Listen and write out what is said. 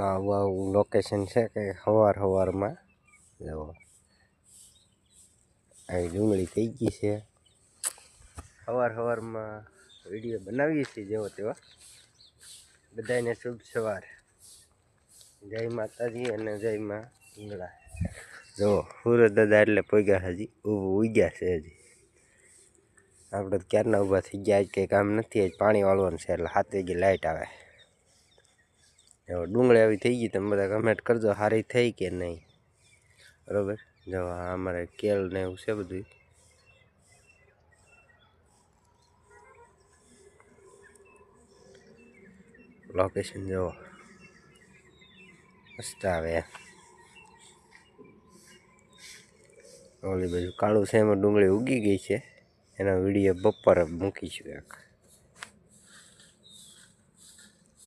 આવું લોકેશન છે કે સવારમાં જુઓ અહીં ડુંગળી થઈ ગઈ છે. સવારમાં વિડીયો બનાવીએ છીએ જેવો તેવા. બધાને શુભ સવાર. જય માતાજી અને જય માં હિંગળા. જો સુરત દાદા એટલે પોગ્યા હજી ઉગ્યા છે. હજી આપણે ક્યારના ઊભા થઈ ગયા. આજ કંઈ કામ નથી. આજ પાણી વાળવાનું છે એટલે 7 વાગે લાઇટ આવે. ડુંગળી આવી થઈ ગઈ. તમે બધા કમેન્ટ કરજો સારી થઈ કે નહીં. બરાબર. જો અમારે કેળ ને એવું છે બધું. લોકેશન જુઓ મસ્ત આવે. ઓલી બાજુ કાળું છે એમાં ડુંગળી ઉગી ગઈ છે. એનો વિડીયો બપોરે મૂકીશું એક.